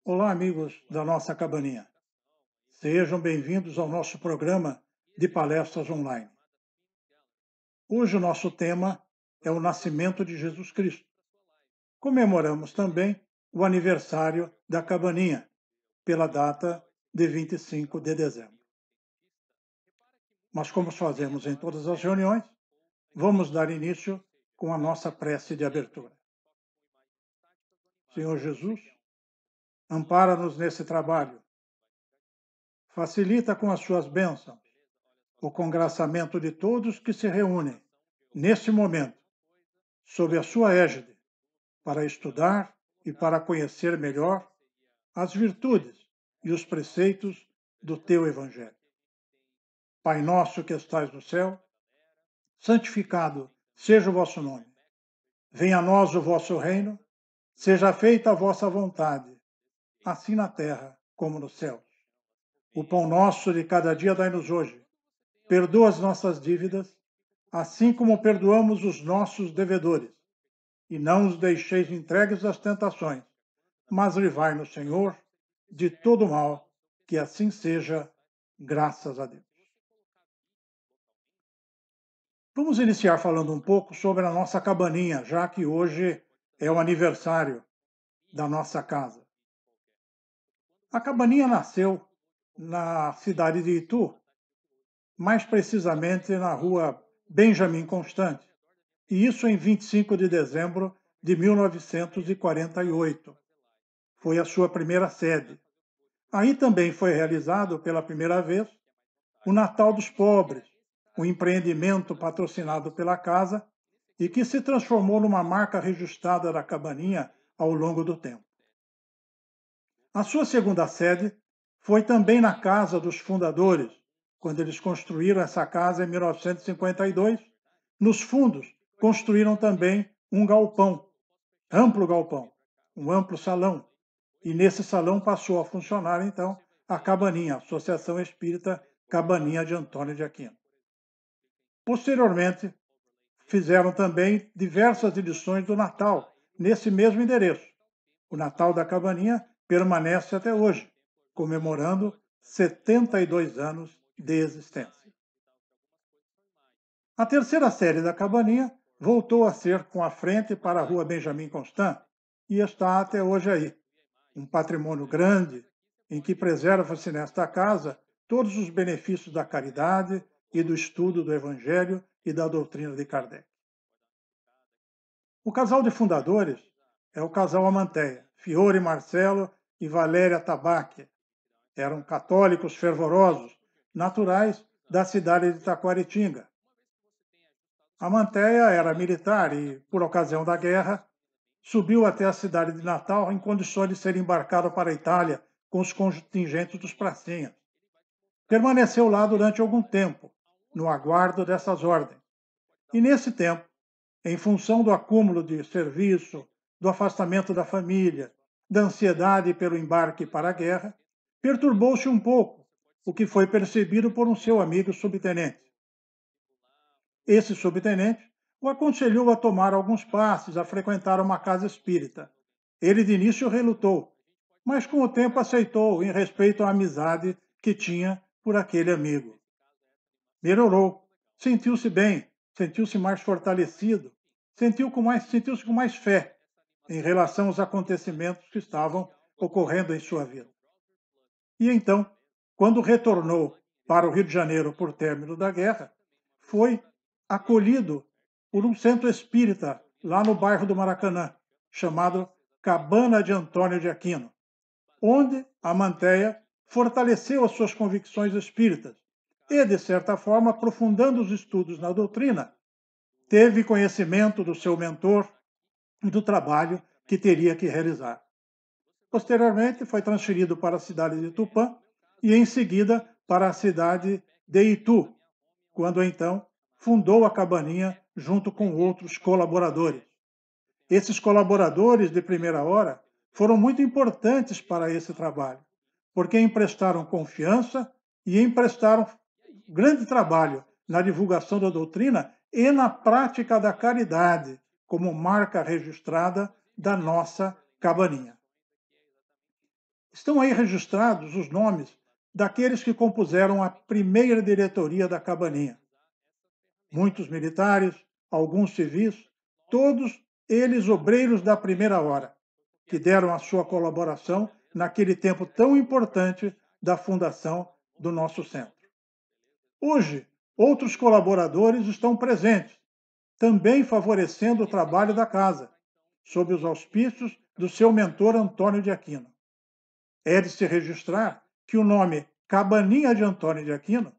Olá, amigos da nossa cabaninha. Sejam bem-vindos ao nosso programa de palestras online. Hoje o nosso tema é o nascimento de Jesus Cristo. Comemoramos também o aniversário da cabaninha, pela data de 25 de dezembro. Mas como fazemos em todas as reuniões, vamos dar início com a nossa prece de abertura. Senhor Jesus, ampara-nos nesse trabalho. Facilita com as suas bênçãos o congraçamento de todos que se reúnem, neste momento, sob a sua égide, para estudar e para conhecer melhor as virtudes e os preceitos do teu Evangelho. Pai nosso que estais no céu, santificado seja o vosso nome. Venha a nós o vosso reino, seja feita a vossa vontade, assim na terra como nos céus. O pão nosso de cada dia dai-nos hoje. Perdoa as nossas dívidas, assim como perdoamos os nossos devedores. E não os deixeis entregues às tentações, mas livrai-nos, Senhor, de todo mal, que assim seja, graças a Deus. Vamos iniciar falando um pouco sobre a nossa cabaninha, já que hoje é o aniversário da nossa casa. A cabaninha nasceu na cidade de Itu, mais precisamente na rua Benjamin Constant, e isso em 25 de dezembro de 1948. Foi a sua primeira sede. Aí também foi realizado pela primeira vez o Natal dos Pobres, um empreendimento patrocinado pela casa e que se transformou numa marca registrada da cabaninha ao longo do tempo. A sua segunda sede foi também na casa dos fundadores, quando eles construíram essa casa em 1952. Nos fundos, construíram também um galpão, amplo galpão, um amplo salão. E nesse salão passou a funcionar, então, a Cabaninha, a Associação Espírita Cabaninha de Antônio de Aquino. Posteriormente, fizeram também diversas edições do Natal, nesse mesmo endereço. O Natal da Cabaninha permanece até hoje, comemorando 72 anos de existência. A terceira série da Cabaninha voltou a ser com a frente para a rua Benjamin Constant e está até hoje aí. Um patrimônio grande em que preserva-se nesta casa todos os benefícios da caridade e do estudo do Evangelho e da doutrina de Kardec. O casal de fundadores é o casal Amanteia, Fiore Marcelo e Valéria Tabaque. Eram católicos fervorosos, naturais da cidade de Taquaritinga. Amanteia era militar e, por ocasião da guerra, subiu até a cidade de Natal em condições de ser embarcado para a Itália com os contingentes dos pracinhas. Permaneceu lá durante algum tempo, no aguardo dessas ordens. E nesse tempo, em função do acúmulo de serviço, do afastamento da família, da ansiedade pelo embarque para a guerra, perturbou-se um pouco, o que foi percebido por um seu amigo subtenente. Esse subtenente o aconselhou a tomar alguns passes, a frequentar uma casa espírita. Ele de início relutou, mas com o tempo aceitou, em respeito à amizade que tinha por aquele amigo. Melhorou, sentiu-se bem, sentiu-se mais fortalecido, sentiu-se com mais fé em relação aos acontecimentos que estavam ocorrendo em sua vida. E então, quando retornou para o Rio de Janeiro por término da guerra, foi acolhido por um centro espírita lá no bairro do Maracanã, chamado Cabana de Antônio de Aquino, onde a Manteia fortaleceu as suas convicções espíritas e, de certa forma, aprofundando os estudos na doutrina, teve conhecimento do seu mentor e do trabalho que teria que realizar. Posteriormente, foi transferido para a cidade de Tupã e, em seguida, para a cidade de Itu, quando então fundou a Cabaninha junto com outros colaboradores. Esses colaboradores de primeira hora foram muito importantes para esse trabalho, porque emprestaram confiança e emprestaram grande trabalho na divulgação da doutrina e na prática da caridade, como marca registrada da nossa cabaninha. Estão aí registrados os nomes daqueles que compuseram a primeira diretoria da cabaninha. Muitos militares, alguns civis, todos eles obreiros da primeira hora, que deram a sua colaboração naquele tempo tão importante da fundação do nosso centro. Hoje, outros colaboradores estão presentes, também favorecendo o trabalho da casa, sob os auspícios do seu mentor Antônio de Aquino. É de se registrar que o nome Cabaninha de Antônio de Aquino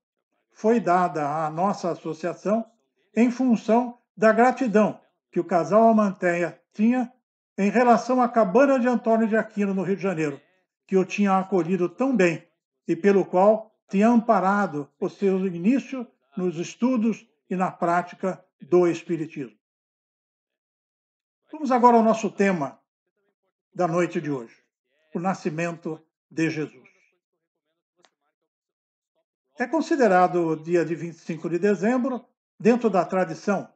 foi dada à nossa associação em função da gratidão que o casal Amanteia tinha em relação à cabana de Antônio de Aquino, no Rio de Janeiro, que o tinha acolhido tão bem e pelo qual tinha amparado o seu início nos estudos e na prática do Espiritismo. Vamos agora ao nosso tema da noite de hoje, o nascimento de Jesus. É considerado o dia de 25 de dezembro dentro da tradição,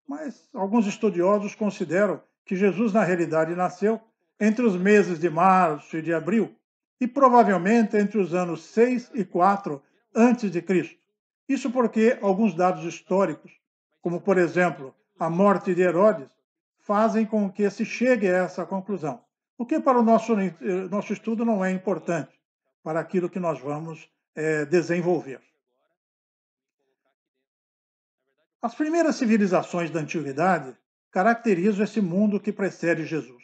mas alguns estudiosos consideram que Jesus, na realidade, nasceu entre os meses de março e de abril, e provavelmente entre os anos 6 e 4 antes de Cristo. Isso porque alguns dados históricos, como por exemplo a morte de Herodes, fazem com que se chegue a essa conclusão. O que para o nosso estudo não é importante para aquilo que nós vamos desenvolver. As primeiras civilizações da antiguidade caracterizam esse mundo que precede Jesus.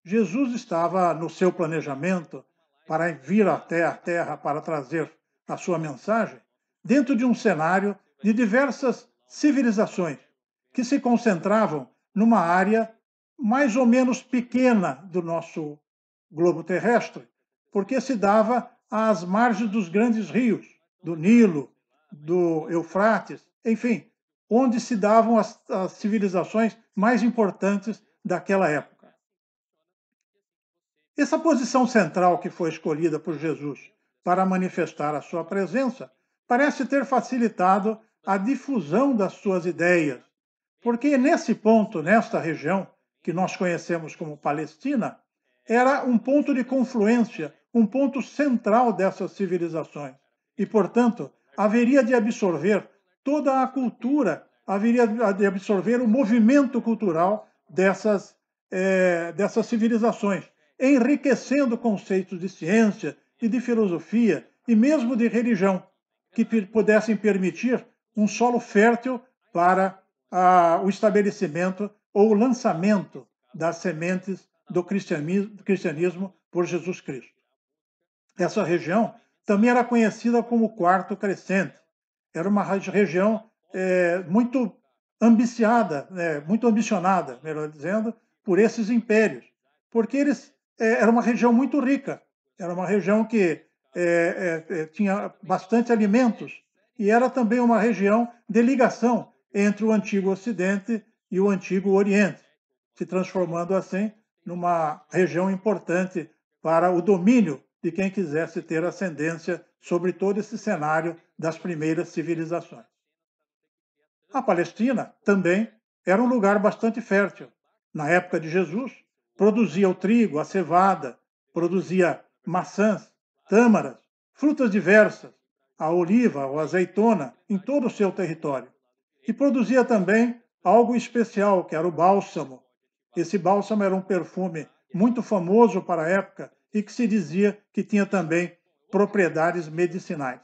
Jesus estava no seu planejamento para vir até a Terra para trazer a sua mensagem dentro de um cenário de diversas civilizações que se concentravam numa área mais ou menos pequena do nosso globo terrestre, porque se dava às margens dos grandes rios, do Nilo, do Eufrates, enfim, onde se davam as civilizações mais importantes daquela época. Essa posição central que foi escolhida por Jesus para manifestar a sua presença parece ter facilitado a difusão das suas ideias, porque nesse ponto, nesta região, que nós conhecemos como Palestina, era um ponto de confluência, um ponto central dessas civilizações. E, portanto, haveria de absorver toda a cultura, haveria de absorver o movimento cultural dessas civilizações, enriquecendo conceitos de ciência e de filosofia e mesmo de religião, que pudessem permitir um solo fértil para o estabelecimento ou o lançamento das sementes do cristianismo por Jesus Cristo. Essa região também era conhecida como Quarto Crescente. Era uma região muito ambiciada, muito ambicionada, melhor dizendo, por esses impérios, porque eles era uma região muito rica, era uma região que tinha bastante alimentos e era também uma região de ligação entre o antigo Ocidente e o antigo Oriente, se transformando assim numa região importante para o domínio de quem quisesse ter ascendência sobre todo esse cenário das primeiras civilizações. A Palestina também era um lugar bastante fértil. Na época de Jesus, produzia o trigo, a cevada, produzia maçãs, tâmaras, frutas diversas, a oliva ou azeitona em todo o seu território. E produzia também algo especial, que era o bálsamo. Esse bálsamo era um perfume muito famoso para a época e que se dizia que tinha também propriedades medicinais.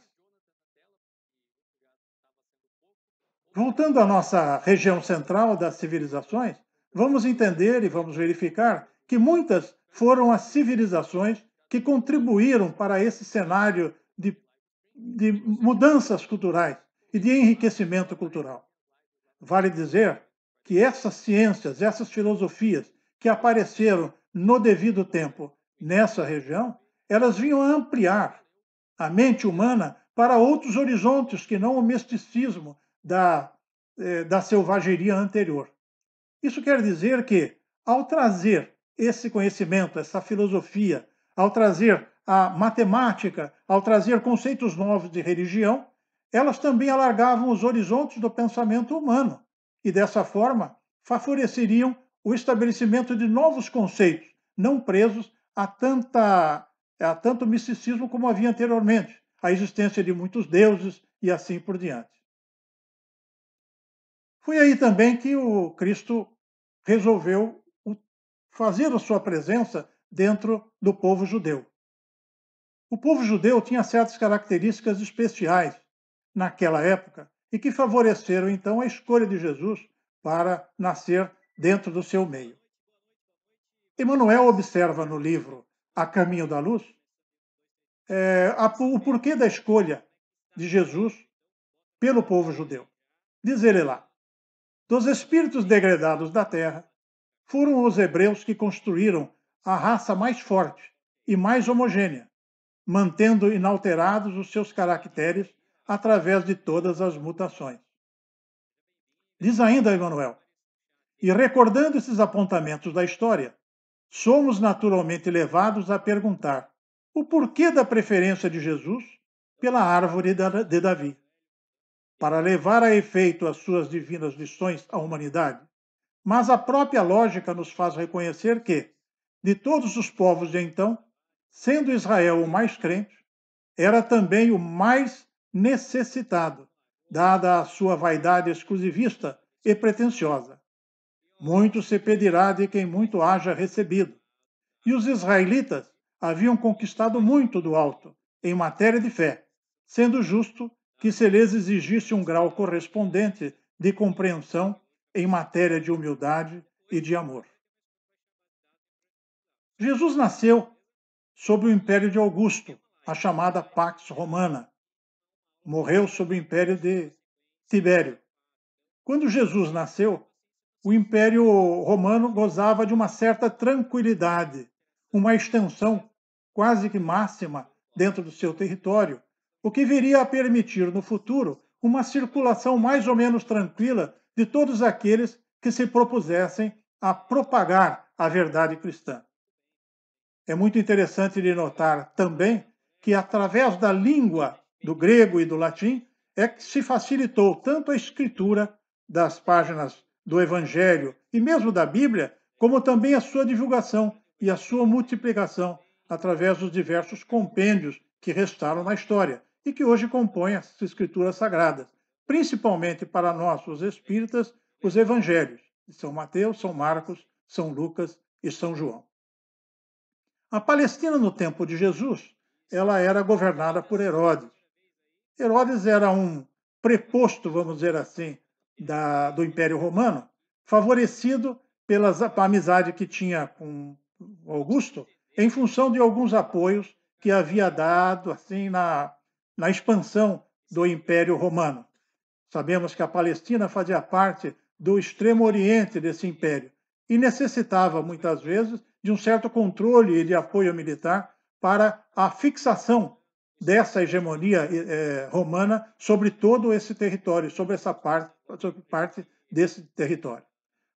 Voltando à nossa região central das civilizações, vamos entender e vamos verificar que muitas foram as civilizações que contribuíram para esse cenário de mudanças culturais e de enriquecimento cultural. Vale dizer que essas ciências, essas filosofias que apareceram no devido tempo nessa região, elas vinham a ampliar a mente humana para outros horizontes que não o misticismo da selvageria anterior. Isso quer dizer que, ao trazer esse conhecimento, essa filosofia, ao trazer a matemática, ao trazer conceitos novos de religião, elas também alargavam os horizontes do pensamento humano e, dessa forma, favoreceriam o estabelecimento de novos conceitos, não presos a tanto misticismo como havia anteriormente, a existência de muitos deuses e assim por diante. Foi aí também que o Cristo resolveu fazer a sua presença dentro do povo judeu. O povo judeu tinha certas características especiais naquela época e que favoreceram então a escolha de Jesus para nascer dentro do seu meio. Emmanuel observa no livro A Caminho da Luz o porquê da escolha de Jesus pelo povo judeu. Diz ele lá: dos espíritos degradados da terra, foram os hebreus que construíram a raça mais forte e mais homogênea, mantendo inalterados os seus caracteres através de todas as mutações. Diz ainda Emmanuel: e recordando esses apontamentos da história, somos naturalmente levados a perguntar o porquê da preferência de Jesus pela árvore de Davi, para levar a efeito as suas divinas lições à humanidade. Mas a própria lógica nos faz reconhecer que, de todos os povos de então, sendo Israel o mais crente, era também o mais necessitado, dada a sua vaidade exclusivista e pretensiosa. Muito se pedirá de quem muito haja recebido. E os israelitas haviam conquistado muito do alto, em matéria de fé, sendo justo que se lhes exigisse um grau correspondente de compreensão em matéria de humildade e de amor. Jesus nasceu sob o império de Augusto, a chamada Pax Romana. Morreu sob o império de Tibério. Quando Jesus nasceu, o Império Romano gozava de uma certa tranquilidade, uma extensão quase que máxima dentro do seu território, o que viria a permitir no futuro uma circulação mais ou menos tranquila de todos aqueles que se propusessem a propagar a verdade cristã. É muito interessante de notar também que, através da língua do grego e do latim, é que se facilitou tanto a escritura das páginas do Evangelho e mesmo da Bíblia, como também a sua divulgação e a sua multiplicação através dos diversos compêndios que restaram na história e que hoje compõem as escrituras sagradas, principalmente para nós, os espíritas, os evangelhos de São Mateus, São Marcos, São Lucas e São João. A Palestina, no tempo de Jesus, ela era governada por Herodes. Herodes era um preposto, vamos dizer assim, do Império Romano, favorecido pela amizade que tinha com Augusto, em função de alguns apoios que havia dado assim na expansão do Império Romano. Sabemos que a Palestina fazia parte do extremo oriente desse império e necessitava, muitas vezes, de um certo controle e de apoio militar para a fixação dessa hegemonia romana sobre todo esse território, sobre parte desse território.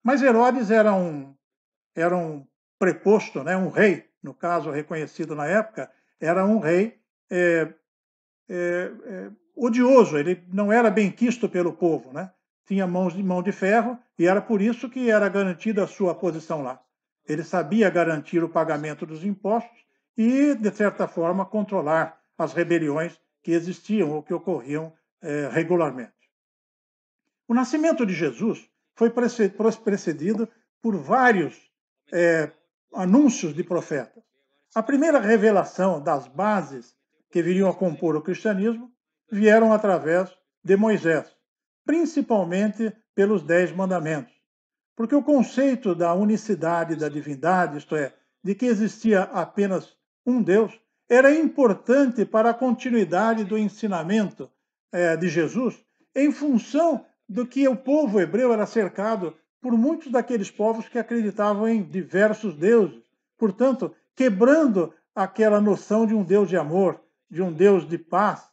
Mas Herodes era um preposto, né, um rei, no caso reconhecido na época, era um rei odioso, ele não era bem quisto pelo povo, né? Tinha mão de ferro e era por isso que era garantida a sua posição lá. Ele sabia garantir o pagamento dos impostos e, de certa forma, controlar as rebeliões que existiam ou que ocorriam regularmente. O nascimento de Jesus foi precedido por vários anúncios de profetas. A primeira revelação das bases que viriam a compor o cristianismo vieram através de Moisés, principalmente pelos 10 mandamentos. Porque o conceito da unicidade da divindade, isto é, de que existia apenas um Deus, era importante para a continuidade do ensinamento de Jesus, em função do que o povo hebreu era cercado por muitos daqueles povos que acreditavam em diversos deuses. Portanto, quebrando aquela noção de um Deus de amor, de um Deus de paz,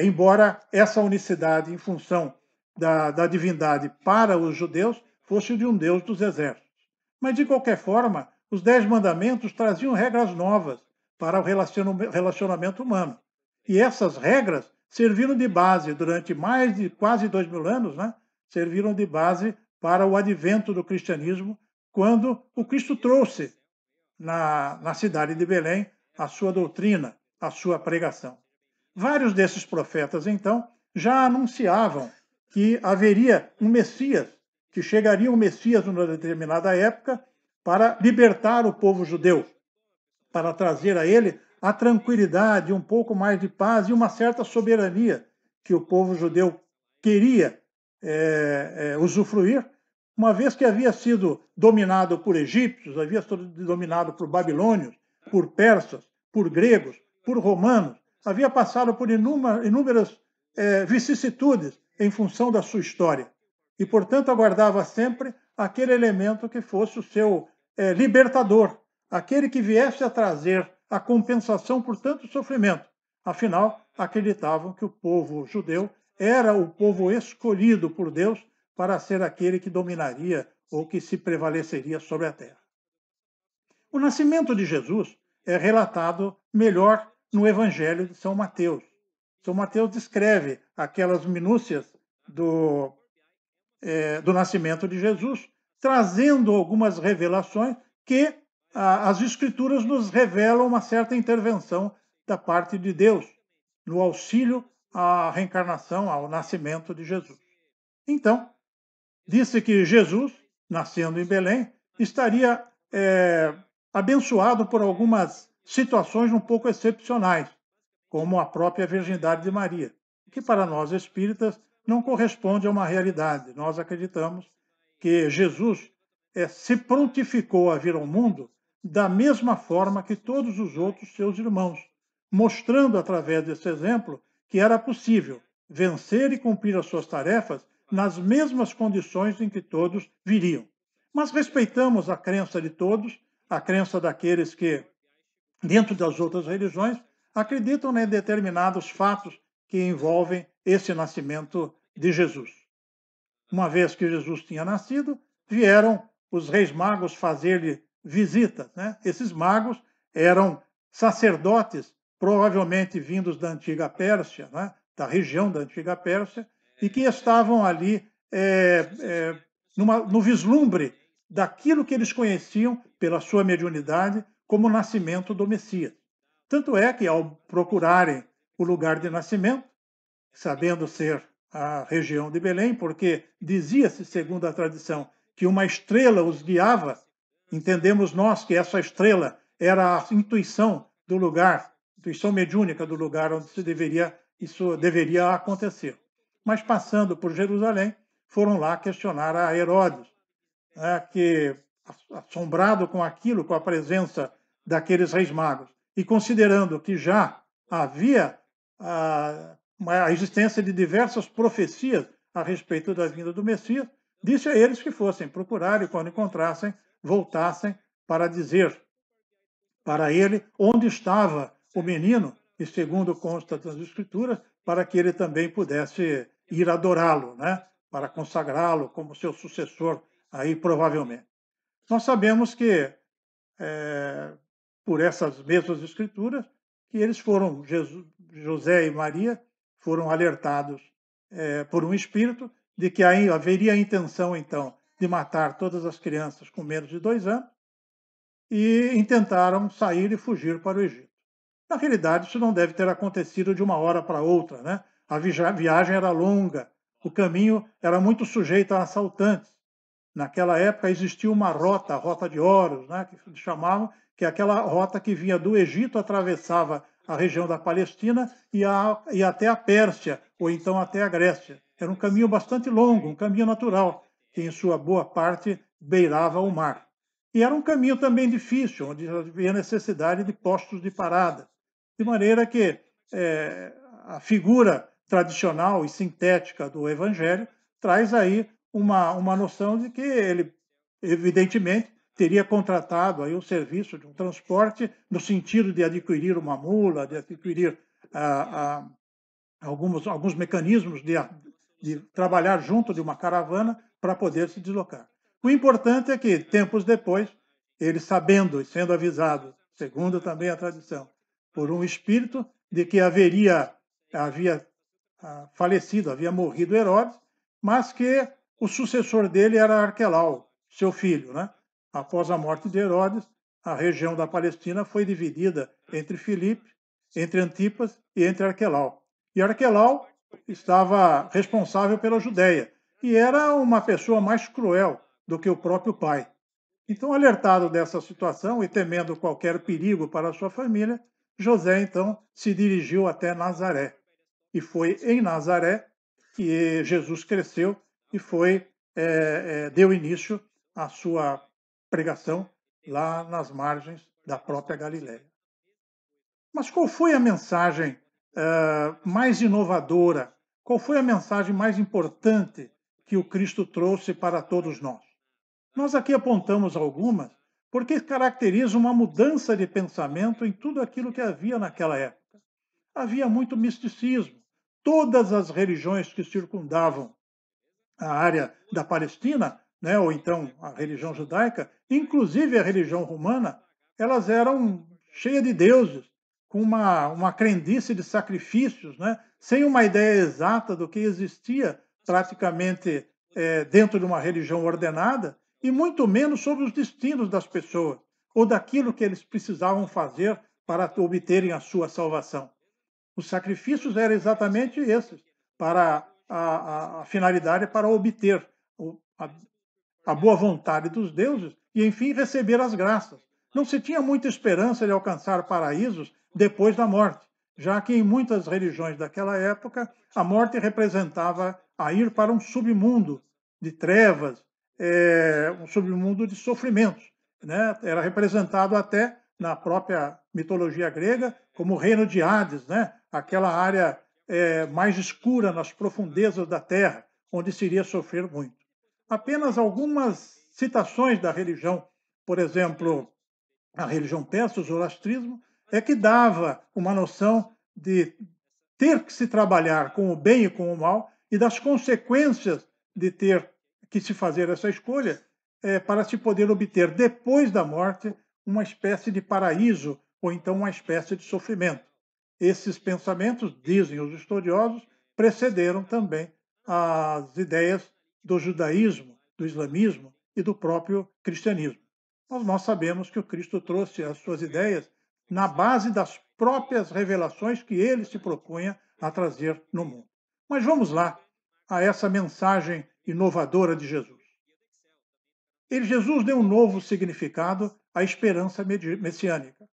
embora essa unicidade em função da divindade para os judeus fosse de um Deus dos exércitos. Mas, de qualquer forma, os 10 mandamentos traziam regras novas para o relacionamento humano. E essas regras serviram de base durante mais de quase 2000 anos, né? Serviram de base para o advento do cristianismo, quando o Cristo trouxe na cidade de Belém a sua doutrina, a sua pregação. Vários desses profetas, então, já anunciavam que haveria um Messias, que chegaria um Messias numa determinada época para libertar o povo judeu, para trazer a ele a tranquilidade, um pouco mais de paz e uma certa soberania que o povo judeu queria usufruir, uma vez que havia sido dominado por egípcios, havia sido dominado por babilônios, por persas, por gregos, por romanos, havia passado por inúmeras vicissitudes em função da sua história. E, portanto, aguardava sempre aquele elemento que fosse o seu libertador, aquele que viesse a trazer a compensação por tanto sofrimento. Afinal, acreditavam que o povo judeu era o povo escolhido por Deus para ser aquele que dominaria ou que se prevaleceria sobre a terra. O nascimento de Jesus é relatado melhor no Evangelho de São Mateus. São Mateus descreve aquelas minúcias do nascimento de Jesus, trazendo algumas revelações que as Escrituras nos revelam uma certa intervenção da parte de Deus no auxílio à reencarnação, ao nascimento de Jesus. Então, disse que Jesus, nascendo em Belém, estaria abençoado por algumas situações um pouco excepcionais, como a própria virgindade de Maria, que para nós espíritas não corresponde a uma realidade. Nós acreditamos que Jesus se prontificou a vir ao mundo da mesma forma que todos os outros seus irmãos, mostrando através desse exemplo que era possível vencer e cumprir as suas tarefas nas mesmas condições em que todos viriam. Mas respeitamos a crença de todos, a crença daqueles que, dentro das outras religiões, acreditam em determinados fatos que envolvem esse nascimento de Jesus. Uma vez que Jesus tinha nascido, vieram os reis magos fazer-lhe visitas, né? Esses magos eram sacerdotes, provavelmente vindos da antiga Pérsia, né? Da região da antiga Pérsia, e que estavam ali no vislumbre daquilo que eles conheciam pela sua mediunidade como o nascimento do Messias. Tanto é que, ao procurarem o lugar de nascimento, sabendo ser a região de Belém, porque dizia-se, segundo a tradição, que uma estrela os guiava, entendemos nós que essa estrela era a intuição do lugar, intuição mediúnica do lugar onde isso deveria acontecer. Mas passando por Jerusalém, foram lá questionar a Herodes, que, assombrado com aquilo, com a presença daqueles reis magos, e considerando que já havia a existência de diversas profecias a respeito da vinda do Messias, disse a eles que fossem procurar e, quando encontrassem, voltassem para dizer para ele onde estava o menino, e segundo consta das Escrituras, para que ele também pudesse ir adorá-lo, né? Para consagrá-lo como seu sucessor, aí provavelmente. Nós sabemos que, por essas mesmas Escrituras, que eles foram, José e Maria, foram alertados por um espírito de que aí haveria a intenção, então, de matar todas as crianças com menos de 2 anos, e tentaram sair e fugir para o Egito. Na realidade, isso não deve ter acontecido de uma hora para outra, né? A viagem era longa, o caminho era muito sujeito a assaltantes. Naquela época existia uma rota, a Rota de Horus, né, que chamavam, que é aquela rota que vinha do Egito, atravessava a região da Palestina e ia até a Pérsia, ou então até a Grécia. Era um caminho bastante longo, um caminho natural, que em sua boa parte beirava o mar. E era um caminho também difícil, onde havia necessidade de postos de parada. De maneira que a figura tradicional e sintética do Evangelho traz aí uma noção de que ele, evidentemente, teria contratado aí o serviço de um transporte no sentido de adquirir uma mula, de adquirir alguns mecanismos de trabalhar junto de uma caravana para poder se deslocar. O importante é que, tempos depois, ele sabendo e sendo avisado, segundo também a tradição, por um espírito, de que havia falecido, havia morrido Herodes, mas que o sucessor dele era Arquelau, seu filho, né? Após a morte de Herodes, a região da Palestina foi dividida entre Filipe, entre Antipas e entre Arquelau. E Arquelau estava responsável pela Judéia e era uma pessoa mais cruel do que o próprio pai. Então, alertado dessa situação e temendo qualquer perigo para a sua família, José então se dirigiu até Nazaré. E foi em Nazaré que Jesus cresceu e deu início à sua pregação lá nas margens da própria Galiléia. Mas qual foi a mensagem mais inovadora? Qual foi a mensagem mais importante que o Cristo trouxe para todos nós? Nós aqui apontamos algumas porque caracterizam uma mudança de pensamento em tudo aquilo que havia naquela época. Havia muito misticismo. Todas as religiões que circundavam a área da Palestina, né, ou então a religião judaica, inclusive a religião romana, elas eram cheias de deuses, com uma crendice de sacrifícios, né, sem uma ideia exata do que existia praticamente dentro de uma religião ordenada, e muito menos sobre os destinos das pessoas, ou daquilo que eles precisavam fazer para obterem a sua salvação. Os sacrifícios eram exatamente esses, para a finalidade para obter a boa vontade dos deuses e, enfim, receber as graças. Não se tinha muita esperança de alcançar paraísos depois da morte, já que em muitas religiões daquela época a morte representava a ir para um submundo de trevas, um submundo de sofrimentos, né? Era representado até na própria mitologia grega como o reino de Hades, né? Aquela área mais escura nas profundezas da terra, onde se iria sofrer muito. Apenas algumas citações da religião, por exemplo, a religião persa, o zoroastrismo, é que dava uma noção de ter que se trabalhar com o bem e com o mal e das consequências de ter que se fazer essa escolha para se poder obter, depois da morte, uma espécie de paraíso ou então uma espécie de sofrimento. Esses pensamentos, dizem os estudiosos, precederam também as ideias do judaísmo, do islamismo e do próprio cristianismo. Mas nós sabemos que o Cristo trouxe as suas ideias na base das próprias revelações que ele se propunha a trazer no mundo. Mas vamos lá a essa mensagem inovadora de Jesus. Jesus deu um novo significado à esperança messiânica.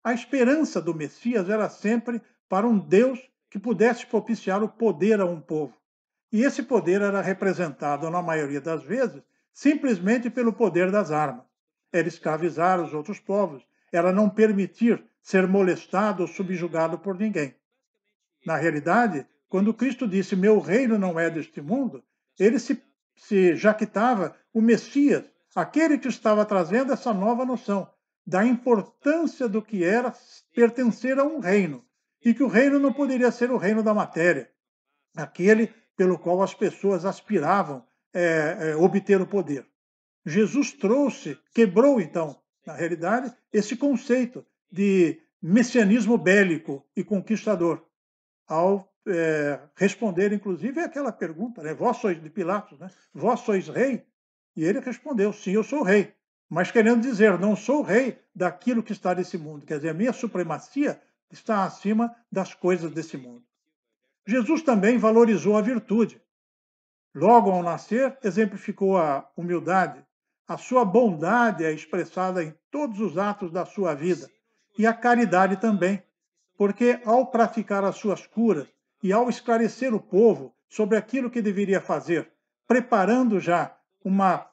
A esperança do Messias era sempre para um Deus que pudesse propiciar o poder a um povo. E esse poder era representado, na maioria das vezes, simplesmente pelo poder das armas. Era escravizar os outros povos, era não permitir ser molestado ou subjugado por ninguém. Na realidade, quando Cristo disse: "Meu reino não é deste mundo", ele se jactava o Messias, aquele que estava trazendo essa nova noção da importância do que era pertencer a um reino, e que o reino não poderia ser o reino da matéria, aquele pelo qual as pessoas aspiravam obter o poder. Jesus trouxe, quebrou então, na realidade, esse conceito de messianismo bélico e conquistador, ao responder, inclusive, aquela pergunta, né? Vós sois de Pilatos, né? Vós sois rei? E ele respondeu: sim, eu sou rei. Mas querendo dizer, não sou rei daquilo que está nesse mundo. Quer dizer, a minha supremacia está acima das coisas desse mundo. Jesus também valorizou a virtude. Logo ao nascer, exemplificou a humildade. A sua bondade é expressada em todos os atos da sua vida. E a caridade também, porque ao praticar as suas curas e ao esclarecer o povo sobre aquilo que deveria fazer, preparando já uma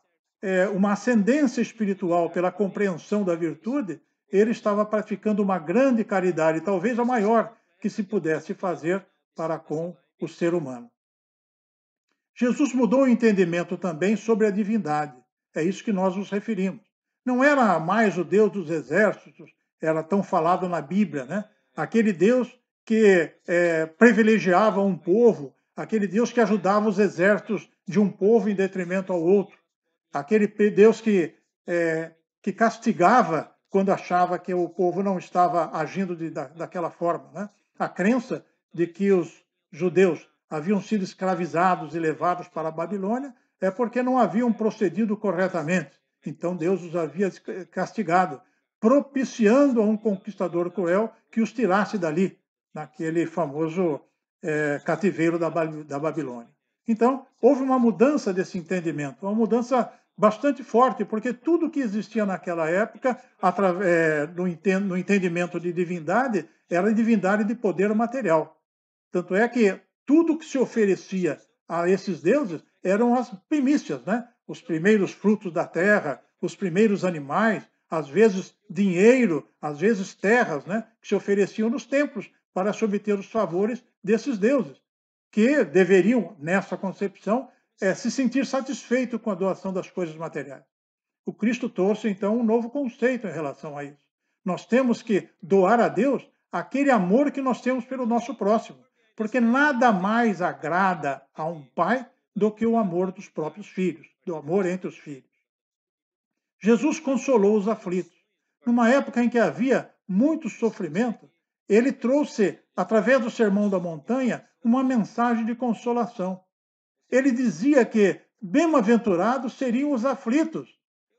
ascendência espiritual pela compreensão da virtude, ele estava praticando uma grande caridade, talvez a maior que se pudesse fazer para com o ser humano. Jesus mudou o entendimento também sobre a divindade. É isso que nós nos referimos. Não era mais o Deus dos exércitos, era tão falado na Bíblia, né? Aquele Deus que privilegiava um povo, aquele Deus que ajudava os exércitos de um povo em detrimento ao outro, aquele Deus que castigava quando achava que o povo não estava agindo daquela forma, né? A crença de que judeus haviam sido escravizados e levados para a Babilônia, é porque não haviam procedido corretamente. Então Deus os havia castigado, propiciando a um conquistador cruel que os tirasse dali, naquele famoso cativeiro da Babilônia. Então, houve uma mudança desse entendimento, uma mudança bastante forte, porque tudo que existia naquela época, no entendimento de divindade, era divindade de poder material. Tanto é que tudo que se oferecia a esses deuses eram as primícias, né? Os primeiros frutos da terra, os primeiros animais, às vezes dinheiro, às vezes terras, né? Que se ofereciam nos templos para se obter os favores desses deuses, que deveriam, nessa concepção, se sentir satisfeito com a doação das coisas materiais. O Cristo trouxe, então, um novo conceito em relação a isso. Nós temos que doar a Deus aquele amor que nós temos pelo nosso próximo, porque nada mais agrada a um pai do que o amor dos próprios filhos, do amor entre os filhos. Jesus consolou os aflitos. Numa época em que havia muito sofrimento, ele trouxe, através do Sermão da Montanha, uma mensagem de consolação. Ele dizia que bem-aventurados seriam os aflitos,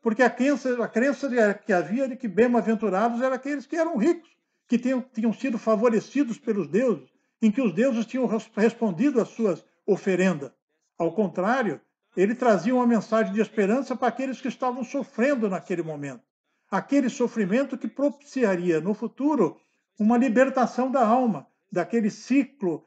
porque a crença que havia de que bem-aventurados eram aqueles que eram ricos, que tinham sido favorecidos pelos deuses, em que os deuses tinham respondido às suas oferendas. Ao contrário, ele trazia uma mensagem de esperança para aqueles que estavam sofrendo naquele momento. Aquele sofrimento que propiciaria no futuro uma libertação da alma, daquele ciclo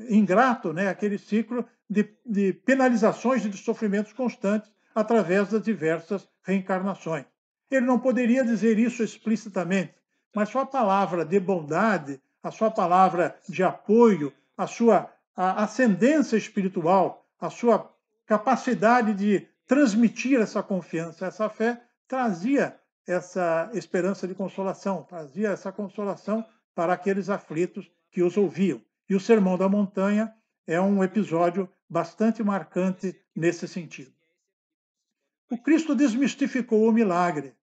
ingrato, né? Aquele ciclo de penalizações e de sofrimentos constantes através das diversas reencarnações. Ele não poderia dizer isso explicitamente, mas sua palavra de bondade, a sua palavra de apoio, a sua ascendência espiritual, a sua capacidade de transmitir essa confiança, essa fé, trazia essa esperança de consolação, trazia essa consolação para aqueles aflitos que os ouviam. E o Sermão da Montanha é um episódio bastante marcante nesse sentido. O Cristo desmistificou o milagre.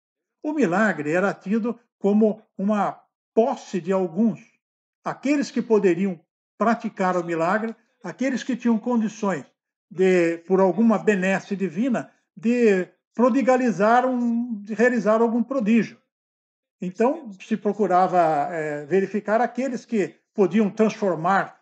O milagre era tido como uma posse de alguns. Aqueles que poderiam praticar o milagre, aqueles que tinham condições de, por alguma benesse divina, de prodigalizar, de realizar algum prodígio. Então, se procurava verificar aqueles que podiam transformar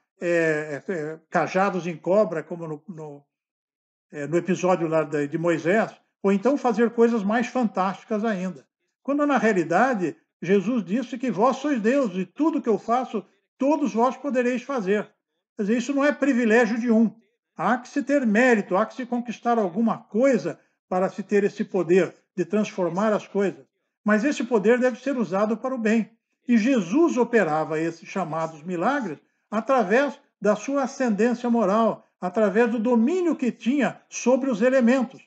cajados em cobra, como no episódio lá de Moisés, ou então fazer coisas mais fantásticas ainda. Quando, na realidade, Jesus disse que vós sois Deus e tudo que eu faço, todos vós podereis fazer. Quer dizer, isso não é privilégio de um. Há que se ter mérito, há que se conquistar alguma coisa para se ter esse poder de transformar as coisas. Mas esse poder deve ser usado para o bem. E Jesus operava esses chamados milagres através da sua ascendência moral, através do domínio que tinha sobre os elementos.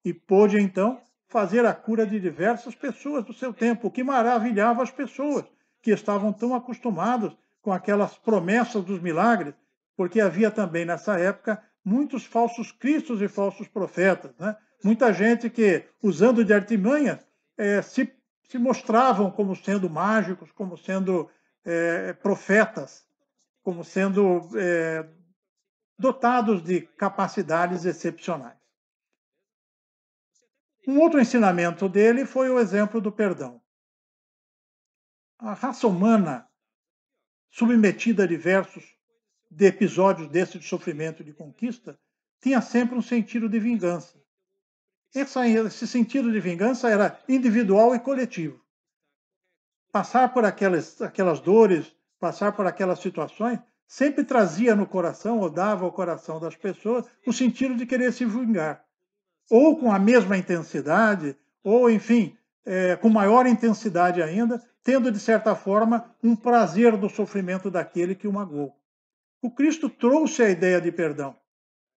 E pôde, então, fazer a cura de diversas pessoas do seu tempo, o que maravilhava as pessoas que estavam tão acostumadas com aquelas promessas dos milagres, porque havia também, nessa época, muitos falsos cristos e falsos profetas, né? Muita gente que, usando de artimanhas, se mostravam como sendo mágicos, como sendo profetas, como sendo dotados de capacidades excepcionais. Um outro ensinamento dele foi o exemplo do perdão. A raça humana, submetida a diversos episódios desse de sofrimento e de conquista, tinha sempre um sentido de vingança. Esse sentido de vingança era individual e coletivo. Passar por aquelas dores, passar por aquelas situações, sempre trazia no coração, ou dava ao coração das pessoas, o sentido de querer se vingar. Ou com a mesma intensidade, ou, enfim, com maior intensidade ainda, tendo, de certa forma, um prazer do sofrimento daquele que o magoou. O Cristo trouxe a ideia de perdão,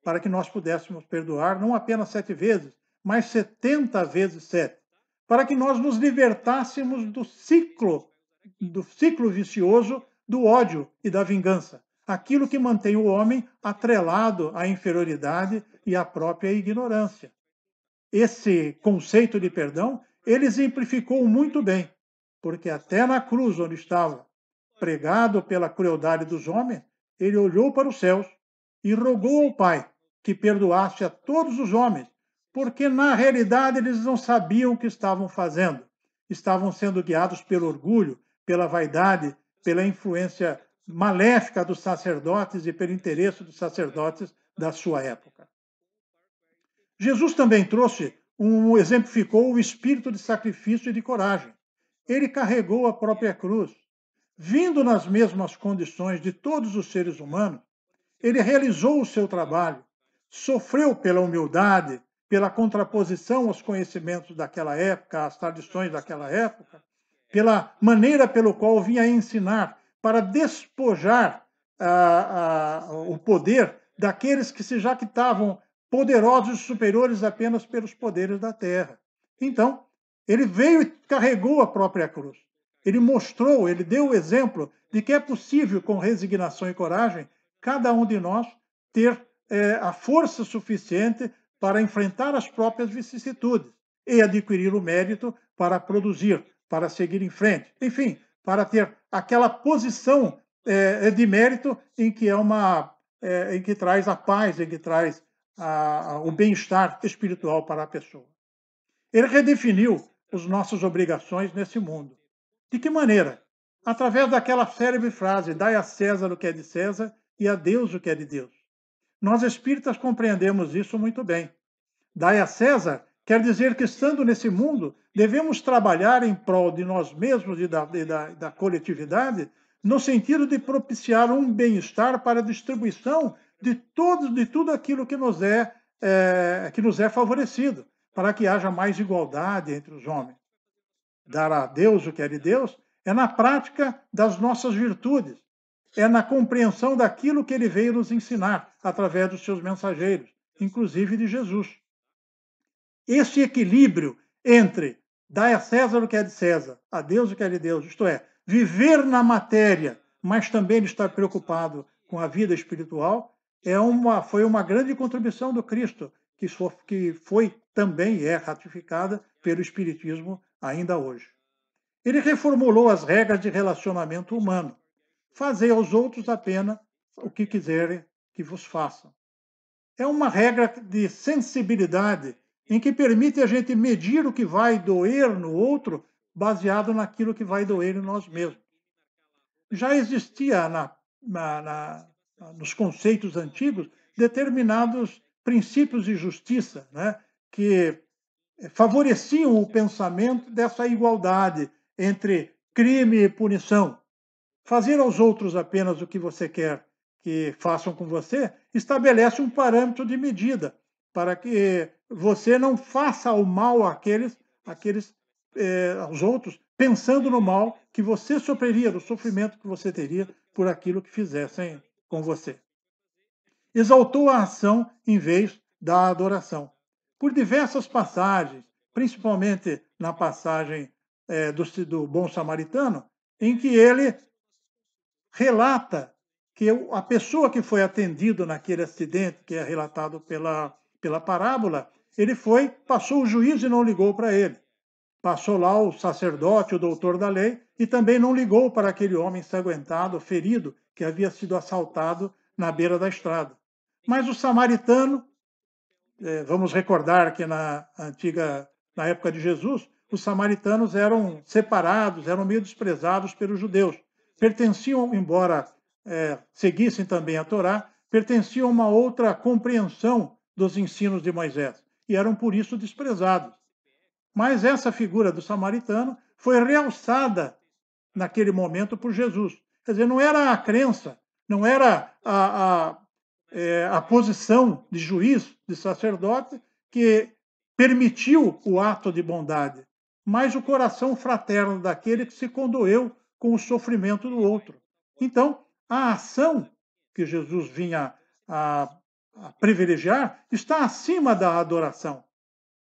para que nós pudéssemos perdoar não apenas 7 vezes, mas 70 vezes 7, para que nós nos libertássemos do ciclo vicioso do ódio e da vingança, aquilo que mantém o homem atrelado à inferioridade e à própria ignorância. Esse conceito de perdão, ele exemplificou muito bem, porque até na cruz onde estava pregado pela crueldade dos homens, ele olhou para os céus e rogou ao Pai que perdoasse a todos os homens, porque na realidade eles não sabiam o que estavam fazendo. Estavam sendo guiados pelo orgulho, pela vaidade, pela influência maléfica dos sacerdotes e pelo interesse dos sacerdotes da sua época. Jesus também exemplificou o espírito de sacrifício e de coragem. Ele carregou a própria cruz. Vindo nas mesmas condições de todos os seres humanos, ele realizou o seu trabalho, sofreu pela humildade, pela contraposição aos conhecimentos daquela época, às tradições daquela época, pela maneira pelo qual vinha ensinar, para despojar o poder daqueles que se jactavam poderosos e superiores apenas pelos poderes da terra. Então, ele veio e carregou a própria cruz. Ele mostrou, ele deu o exemplo de que é possível, com resignação e coragem, cada um de nós ter a força suficiente para enfrentar as próprias vicissitudes e adquirir o mérito para produzir, para seguir em frente. Enfim, para ter aquela posição de mérito em que em que traz a paz, em que traz o bem-estar espiritual para a pessoa. Ele redefiniu as nossas obrigações nesse mundo. De que maneira? Através daquela célebre frase: dai a César o que é de César e a Deus o que é de Deus. Nós espíritas compreendemos isso muito bem. Dai a César quer dizer que, estando nesse mundo, devemos trabalhar em prol de nós mesmos e da coletividade, no sentido de propiciar um bem-estar para a distribuição de tudo aquilo que nos é favorecido, para que haja mais igualdade entre os homens. Dar a Deus o que é de Deus é na prática das nossas virtudes, é na compreensão daquilo que ele veio nos ensinar através dos seus mensageiros, inclusive de Jesus. Esse equilíbrio entre dar a César o que é de César, a Deus o que é de Deus, isto é, viver na matéria, mas também estar preocupado com a vida espiritual, foi uma grande contribuição do Cristo, que foi também é ratificada pelo Espiritismo ainda hoje. Ele reformulou as regras de relacionamento humano. Fazei aos outros apenas o que quiserem que vos façam. É uma regra de sensibilidade em que permite a gente medir o que vai doer no outro baseado naquilo que vai doer em nós mesmos. Já existia nos conceitos antigos determinados princípios de justiça, né, que favoreciam o pensamento dessa igualdade entre crime e punição. Fazer aos outros apenas o que você quer que façam com você estabelece um parâmetro de medida para que você não faça o mal aos outros, pensando no mal que você sofreria, no sofrimento que você teria por aquilo que fizessem com você. Exaltou a ação em vez da adoração. Por diversas passagens, principalmente na passagem do Bom Samaritano, em que ele relata que a pessoa que foi atendido naquele acidente, que é relatado pela parábola, passou o juízo e não ligou para ele. Passou lá o sacerdote, o doutor da lei, e também não ligou para aquele homem ensanguentado, ferido, que havia sido assaltado na beira da estrada. Mas o samaritano, vamos recordar que na época de Jesus, os samaritanos eram separados, eram meio desprezados pelos judeus. Pertenciam, embora seguissem também a Torá, pertenciam a uma outra compreensão dos ensinos de Moisés e eram por isso desprezados. Mas essa figura do samaritano foi realçada naquele momento por Jesus. Quer dizer, não era a crença, não era a posição de juiz, de sacerdote, que permitiu o ato de bondade, mas o coração fraterno daquele que se condoeu com o sofrimento do outro. Então, a ação que Jesus vinha a privilegiar está acima da adoração.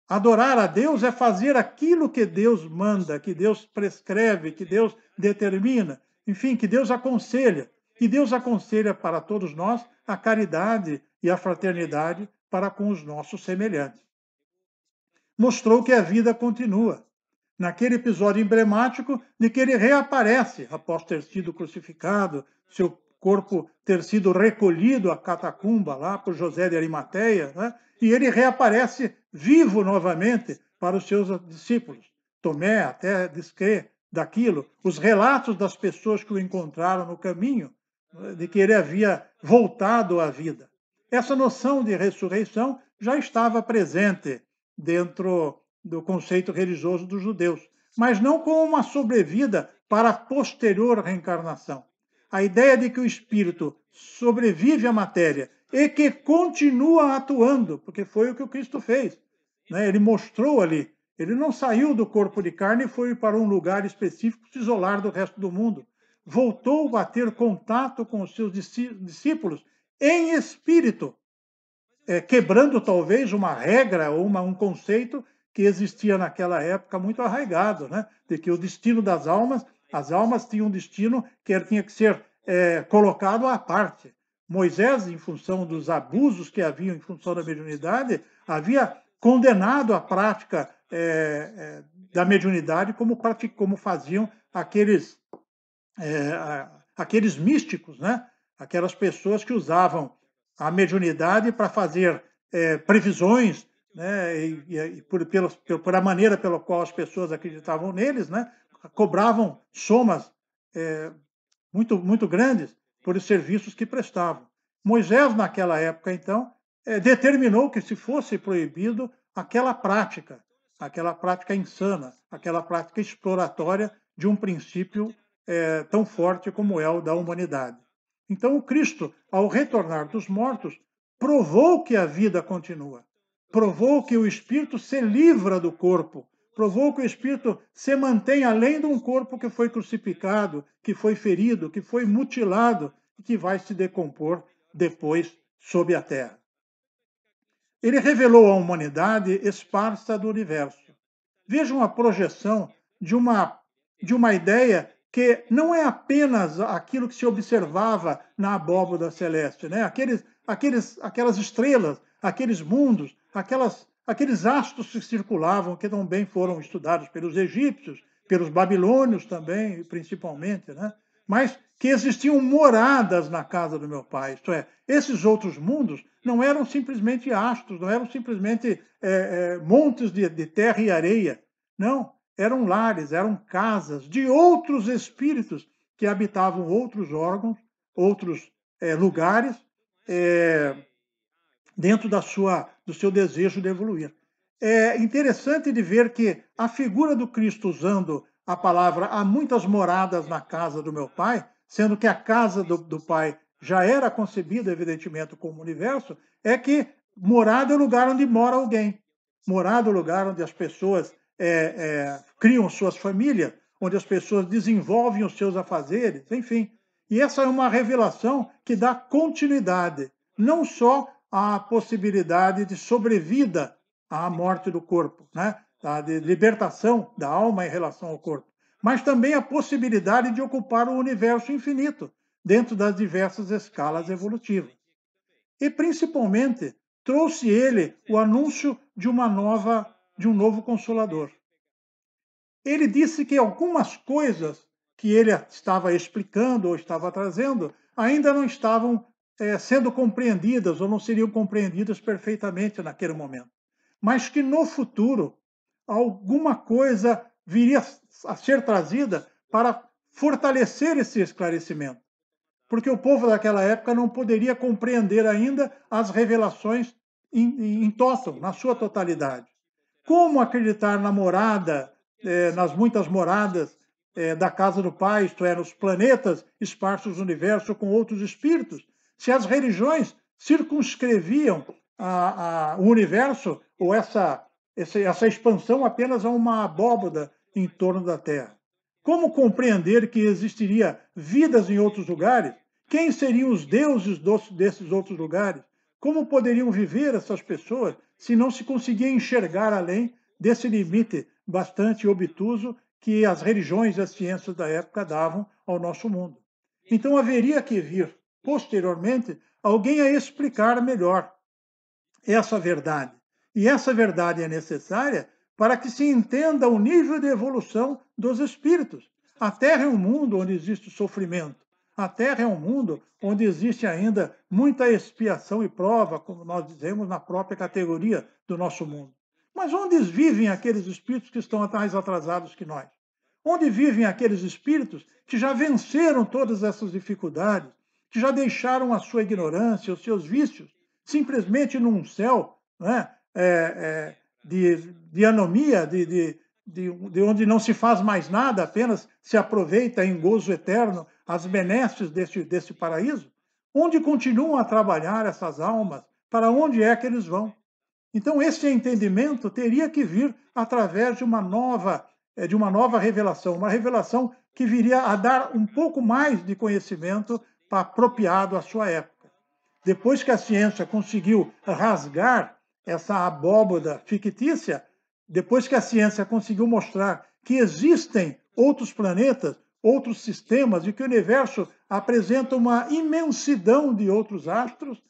Adorar a Deus é fazer aquilo que Deus manda, que Deus prescreve, que Deus determina, enfim, que Deus aconselha. E Deus aconselha para todos nós a caridade e a fraternidade para com os nossos semelhantes. Mostrou que a vida continua. naquele episódio emblemático de que ele reaparece após ter sido crucificado, seu corpo ter sido recolhido à catacumba lá por José de Arimateia, né? E ele reaparece vivo novamente para os seus discípulos. Tomé até descrê daquilo, os relatos das pessoas que o encontraram no caminho, de que ele havia voltado à vida. Essa noção de ressurreição já estava presente dentro do conceito religioso dos judeus, mas não como uma sobrevida para a posterior reencarnação. A ideia de que o espírito sobrevive à matéria e que continua atuando, porque foi o que o Cristo fez. Né? Ele mostrou ali, ele não saiu do corpo de carne e foi para um lugar específico se isolar do resto do mundo. Voltou a ter contato com os seus discípulos em espírito, quebrando talvez uma regra ou um conceito que existia naquela época muito arraigado, né? De que o destino das almas, as almas tinham um destino que tinha que ser colocado à parte. Moisés, em função dos abusos que haviam em função da mediunidade, havia condenado a prática da mediunidade como faziam aqueles místicos, né? Aquelas pessoas que usavam a mediunidade para fazer previsões, né? E por a maneira pela qual as pessoas acreditavam neles, né? Cobravam somas muito grandes por os serviços que prestavam. Moisés, naquela época, então, determinou que se fosse proibido aquela prática insana, aquela prática exploratória de um princípio tão forte como é o da humanidade. Então, o Cristo, ao retornar dos mortos, provou que a vida continua, provou que o espírito se livra do corpo, provou que o espírito se mantém além de um corpo que foi crucificado, que foi ferido, que foi mutilado e que vai se decompor depois sob a terra. Ele revelou à humanidade esparsa do universo. Vejam a projeção de uma ideia que não é apenas aquilo que se observava na abóbada celeste, né? Aquelas estrelas, aqueles mundos, aqueles astros que circulavam, que também foram estudados pelos egípcios, pelos babilônios também, principalmente, né? Mas que existiam moradas na casa do meu pai, isto é, esses outros mundos não eram simplesmente astros, não eram simplesmente montes de terra e areia, não, eram lares, eram casas de outros espíritos que habitavam outros órgãos, outros lugares, dentro do seu desejo de evoluir. É interessante de ver que a figura do Cristo usando a palavra há muitas moradas na casa do meu pai, sendo que a casa do pai já era concebida, evidentemente, como universo, é que morada é o lugar onde mora alguém. Morada é o lugar onde as pessoas criam suas famílias, onde as pessoas desenvolvem os seus afazeres, enfim. E essa é uma revelação que dá continuidade, não só à possibilidade de sobrevida à morte do corpo, né? De libertação da alma em relação ao corpo, mas também a possibilidade de ocupar o universo infinito dentro das diversas escalas evolutivas. E, principalmente, trouxe ele o anúncio de um novo Consolador. Ele disse que algumas coisas que ele estava explicando ou estava trazendo ainda não estavam sendo compreendidas ou não seriam compreendidas perfeitamente naquele momento, mas que no futuro alguma coisa viria a ser trazida para fortalecer esse esclarecimento, porque o povo daquela época não poderia compreender ainda as revelações em total, na sua totalidade. Como acreditar na morada, nas muitas moradas da casa do Pai, isto é, nos planetas esparsos no universo com outros espíritos, se as religiões circunscreviam o universo ou essa expansão apenas a uma abóbada em torno da Terra? Como compreender que existiria vidas em outros lugares? Quem seriam os deuses desses outros lugares? Como poderiam viver essas pessoas se não se conseguia enxergar além desse limite bastante obtuso que as religiões e as ciências da época davam ao nosso mundo? Então haveria que vir, posteriormente, alguém a explicar melhor essa verdade. E essa verdade é necessária para que se entenda o nível de evolução dos espíritos. A Terra é um mundo onde existe sofrimento. A Terra é um mundo onde existe ainda muita expiação e prova, como nós dizemos na própria categoria do nosso mundo. Mas onde vivem aqueles espíritos que estão mais atrasados que nós? Onde vivem aqueles espíritos que já venceram todas essas dificuldades, que já deixaram a sua ignorância, os seus vícios, simplesmente num céu, né, de anomia, de onde não se faz mais nada, apenas se aproveita em gozo eterno as benesses desse paraíso? Onde continuam a trabalhar essas almas? Para onde é que eles vão? Então, esse entendimento teria que vir através de uma nova revelação, uma revelação que viria a dar um pouco mais de conhecimento apropriado à sua época. Depois que a ciência conseguiu rasgar essa abóboda fictícia, depois que a ciência conseguiu mostrar que existem outros planetas, outros sistemas e que o universo apresenta uma imensidão de outros astros,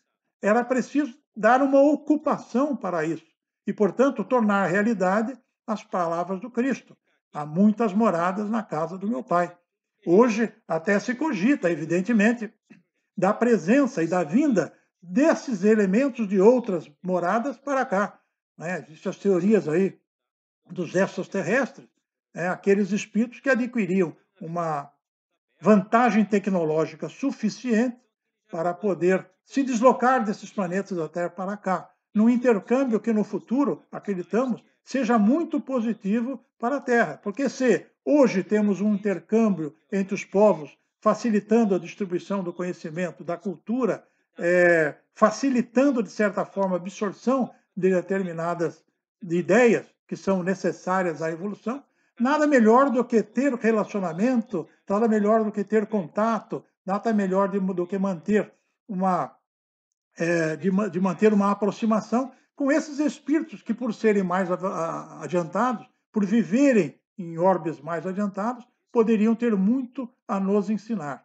era preciso dar uma ocupação para isso e, portanto, tornar realidade as palavras do Cristo. Há muitas moradas na casa do meu Pai. Hoje até se cogita, evidentemente, da presença e da vinda desses elementos de outras moradas para cá. Né? Existem as teorias aí dos extraterrestres, aqueles espíritos que adquiriam uma vantagem tecnológica suficiente para poder se deslocar desses planetas da Terra para cá, num intercâmbio que no futuro, acreditamos, seja muito positivo para a Terra. Porque se hoje temos um intercâmbio entre os povos, facilitando a distribuição do conhecimento, da cultura, facilitando, de certa forma, a absorção de determinadas ideias que são necessárias à evolução, nada melhor do que ter relacionamento, nada melhor do que ter contato, nada melhor do que manter de manter uma aproximação com esses espíritos que, por serem mais adiantados, por viverem em orbes mais adiantados, poderiam ter muito a nos ensinar.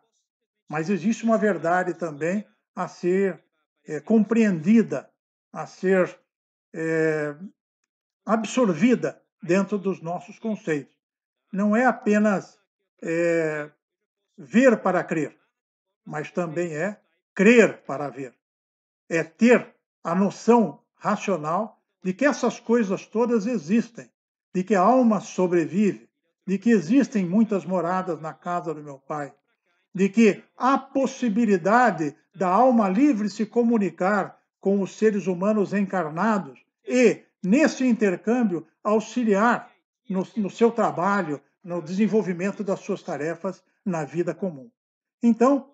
Mas existe uma verdade também a ser compreendida, a ser absorvida dentro dos nossos conceitos. Não é apenas ver para crer, mas também é crer para ver. É ter a noção racional de que essas coisas todas existem, de que a alma sobrevive, de que existem muitas moradas na casa do meu Pai, de que há possibilidade da alma livre se comunicar com os seres humanos encarnados e, nesse intercâmbio, auxiliar no seu trabalho, no desenvolvimento das suas tarefas na vida comum. Então,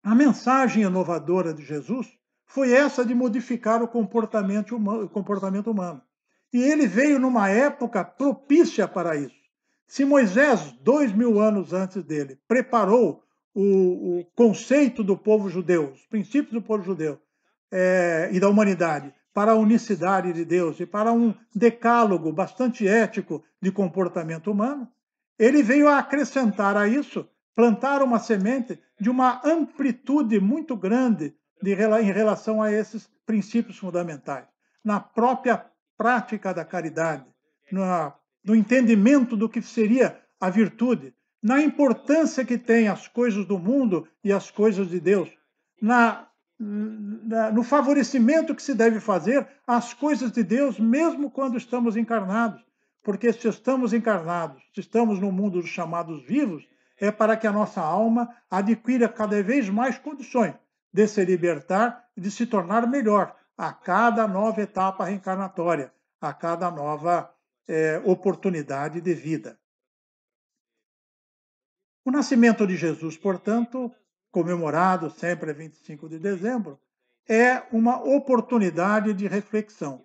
a mensagem inovadora de Jesus foi essa de modificar o comportamento humano. E ele veio numa época propícia para isso. Se Moisés, 2000 anos antes dele, preparou o conceito do povo judeu, os princípios do povo judeu e da humanidade para a unicidade de Deus e para um decálogo bastante ético de comportamento humano, ele veio a acrescentar a isso, plantar uma semente de uma amplitude muito grande em relação a esses princípios fundamentais, na própria prática da caridade, no entendimento do que seria a virtude, na importância que tem as coisas do mundo e as coisas de Deus, no favorecimento que se deve fazer às coisas de Deus, mesmo quando estamos encarnados. Porque se estamos encarnados, se estamos no mundo dos chamados vivos, é para que a nossa alma adquira cada vez mais condições de se libertar e de se tornar melhor a cada nova etapa reencarnatória, a cada nova oportunidade de vida. O nascimento de Jesus, portanto, comemorado sempre a 25 de dezembro, é uma oportunidade de reflexão.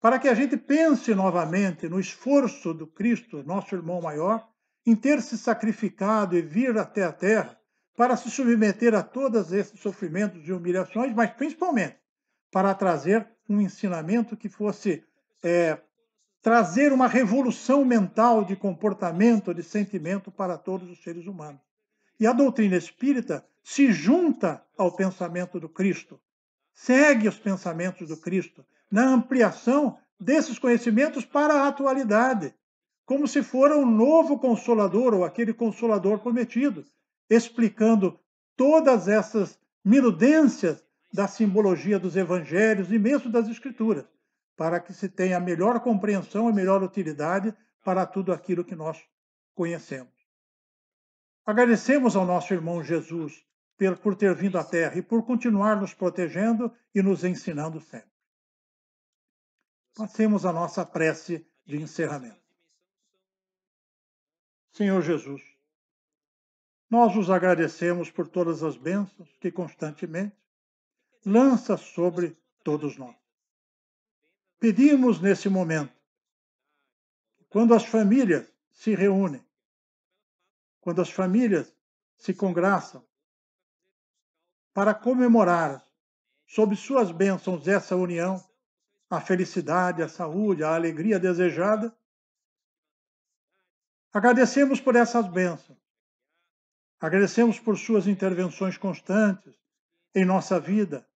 Para que a gente pense novamente no esforço do Cristo, nosso irmão maior, em ter se sacrificado e vir até a Terra para se submeter a todos esses sofrimentos e humilhações, mas principalmente para trazer um ensinamento que fosse trazer uma revolução mental de comportamento, de sentimento para todos os seres humanos. E a doutrina espírita se junta ao pensamento do Cristo, segue os pensamentos do Cristo, na ampliação desses conhecimentos para a atualidade, como se fora um novo consolador ou aquele consolador prometido, explicando todas essas minudências da simbologia dos evangelhos e mesmo das escrituras, para que se tenha melhor compreensão e melhor utilidade para tudo aquilo que nós conhecemos. Agradecemos ao nosso irmão Jesus por ter vindo à Terra e por continuar nos protegendo e nos ensinando sempre. Passemos a nossa prece de encerramento. Senhor Jesus, nós os agradecemos por todas as bênçãos que constantemente lança sobre todos nós. Pedimos nesse momento, quando as famílias se reúnem, quando as famílias se congraçam para comemorar, sob suas bênçãos, essa união, a felicidade, a saúde, a alegria desejada, agradecemos por essas bênçãos. Agradecemos por suas intervenções constantes em nossa vida,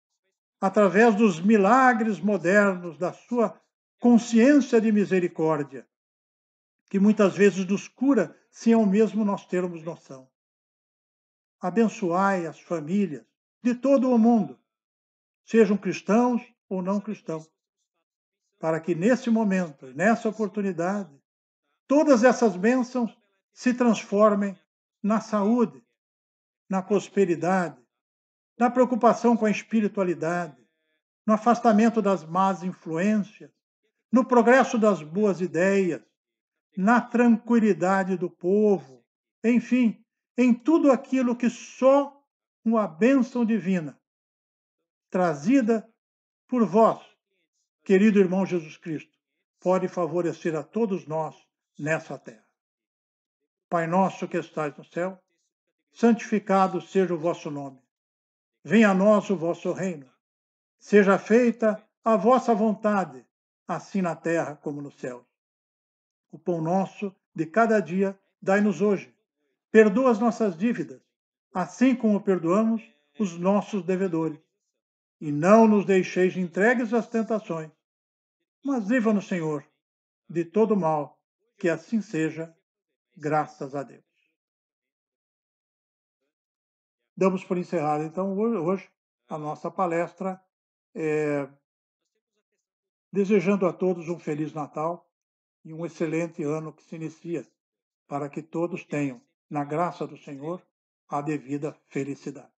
através dos milagres modernos da sua consciência de misericórdia, que muitas vezes nos cura sem ao mesmo nós termos noção. Abençoai as famílias de todo o mundo, sejam cristãos ou não cristãos, para que nesse momento, nessa oportunidade, todas essas bênçãos se transformem na saúde, na prosperidade, na preocupação com a espiritualidade, no afastamento das más influências, no progresso das boas ideias, na tranquilidade do povo, enfim, em tudo aquilo que só uma bênção divina, trazida por vós, querido irmão Jesus Cristo, pode favorecer a todos nós nessa terra. Pai nosso que estais no céu, santificado seja o vosso nome. Venha a nós o vosso reino. Seja feita a vossa vontade, assim na terra como no céu. O pão nosso de cada dia dai-nos hoje. Perdoa as nossas dívidas, assim como perdoamos os nossos devedores. E não nos deixeis entregues às tentações, mas livra-nos, Senhor, de todo mal, que assim seja, graças a Deus. Damos por encerrada, então, hoje, a nossa palestra, desejando a todos um Feliz Natal e um excelente ano que se inicia, para que todos tenham, na graça do Senhor, a devida felicidade.